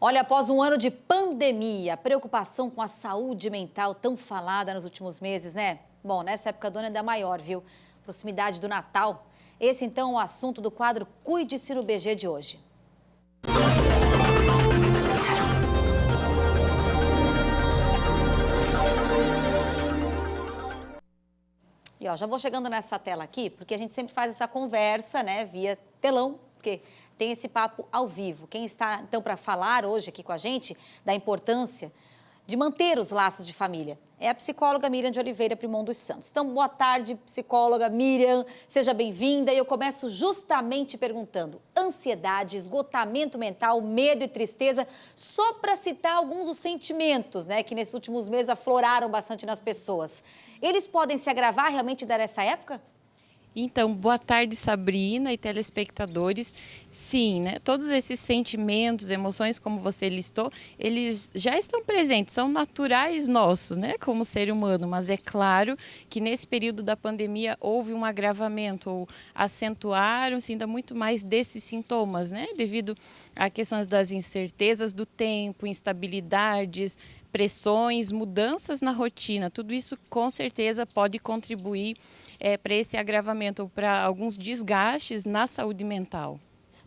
Olha, após um ano de pandemia, a preocupação com a saúde mental tão falada nos últimos meses, né? Bom, nessa época do ano ainda é maior, viu? Proximidade do Natal. Esse, então, é o assunto do quadro Cuide-se no BG de hoje. E ó, já vou chegando nessa tela aqui, porque a gente sempre faz essa conversa, né, via telão, porque tem esse papo ao vivo. Quem está, então, para falar hoje aqui com a gente da importância de manter os laços de família é a psicóloga Miriam de Oliveira Primon dos Santos. Então, boa tarde, psicóloga Miriam, seja bem-vinda. E eu começo justamente perguntando: ansiedade, esgotamento mental, medo e tristeza, só para citar alguns dos sentimentos, né, que nesses últimos meses afloraram bastante nas pessoas. Eles podem se agravar realmente nessa época? Então, boa tarde, Sabrina e telespectadores. Sim, né? Todos esses sentimentos, emoções, como você listou, eles já estão presentes, são naturais nossos, né? Como ser humano. Mas é claro que nesse período da pandemia houve um agravamento, ou acentuaram-se ainda muito mais desses sintomas, né? Devido a questões das incertezas do tempo, instabilidades, pressões, mudanças na rotina. Tudo isso com certeza pode contribuir para esse agravamento ou para alguns desgastes na saúde mental.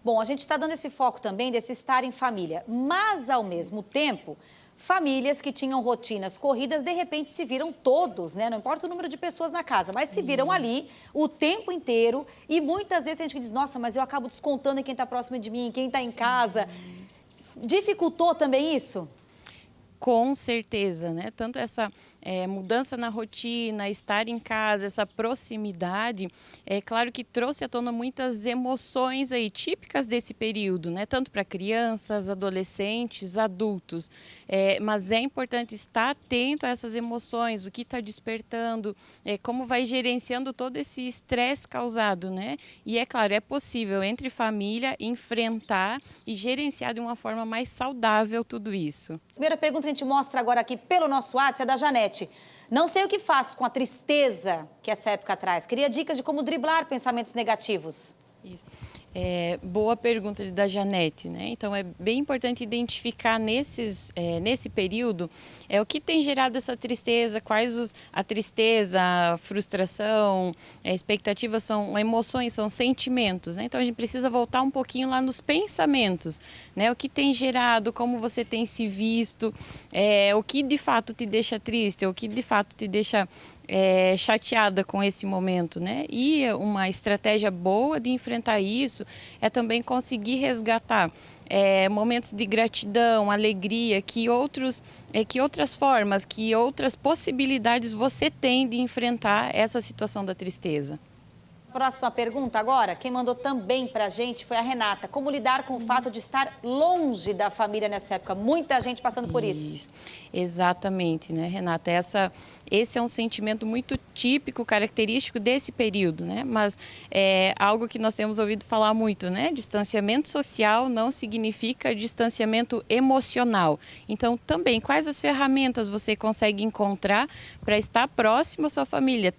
Bom, a gente está dando esse foco também desse estar em família, mas ao mesmo tempo, famílias que tinham rotinas corridas, de repente se viram todos, né? Não importa o número de pessoas na casa, mas se viram ali o tempo inteiro e muitas vezes a gente diz, nossa, mas eu acabo descontando em quem está próximo de mim, quem está em casa. Dificultou também isso? Com certeza, né? Tanto essa mudança na rotina, estar em casa, essa proximidade, é claro que trouxe à tona muitas emoções aí típicas desse período, né? Tanto para crianças, adolescentes, adultos. Mas é importante estar atento a essas emoções, o que está despertando, como vai gerenciando todo esse estresse causado, né? E é claro, é possível entre família enfrentar e gerenciar de uma forma mais saudável tudo isso. Primeira pergunta que a gente mostra agora aqui pelo nosso WhatsApp é da Janete. Não sei o que faço com a tristeza que essa época traz. Queria dicas de como driblar pensamentos negativos. Isso. Boa pergunta da Janete, né? Então é bem importante identificar nesse período o que tem gerado essa tristeza, a tristeza, a frustração, a expectativa são emoções, são sentimentos, né? Então a gente precisa voltar um pouquinho lá nos pensamentos, né? O que tem gerado, como você tem se visto, o que de fato te deixa triste, o que de fato te deixa chateada com esse momento, né? E uma estratégia boa de enfrentar isso é também conseguir resgatar momentos de gratidão, alegria, que outras formas, que outras possibilidades você tem de enfrentar essa situação da tristeza. Próxima pergunta agora, quem mandou também pra gente foi a Renata. Como lidar com o fato de estar longe da família nessa época? Muita gente passando por isso. Exatamente, né, Renata? Esse é um sentimento muito típico, característico desse período, né? Mas é algo que nós temos ouvido falar muito, né? Distanciamento social não significa distanciamento emocional. Então, também, quais as ferramentas você consegue encontrar para estar próximo à sua família,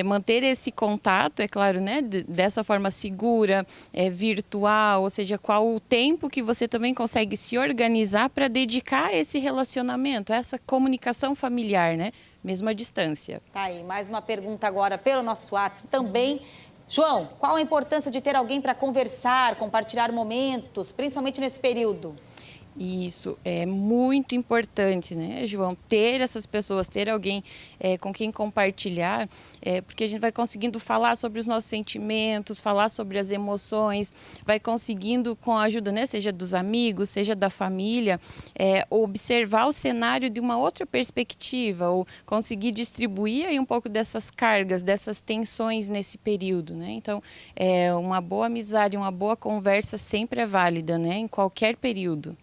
manter esse contato, é claro, né? Dessa forma segura, virtual, ou seja, qual o tempo que você também consegue se organizar para dedicar a esse relacionamento, a essa comunicação familiar, né? Mesmo à distância. Tá aí, mais uma pergunta agora pelo nosso WhatsApp também. João, qual a importância de ter alguém para conversar, compartilhar momentos, principalmente nesse período? Isso é muito importante, né, João? Ter essas pessoas, ter alguém com quem compartilhar, porque a gente vai conseguindo falar sobre os nossos sentimentos, falar sobre as emoções, vai conseguindo, com a ajuda, né, seja dos amigos, seja da família, observar o cenário de uma outra perspectiva, ou conseguir distribuir aí um pouco dessas cargas, dessas tensões nesse período, né? Então, uma boa amizade, uma boa conversa sempre é válida, né, em qualquer período.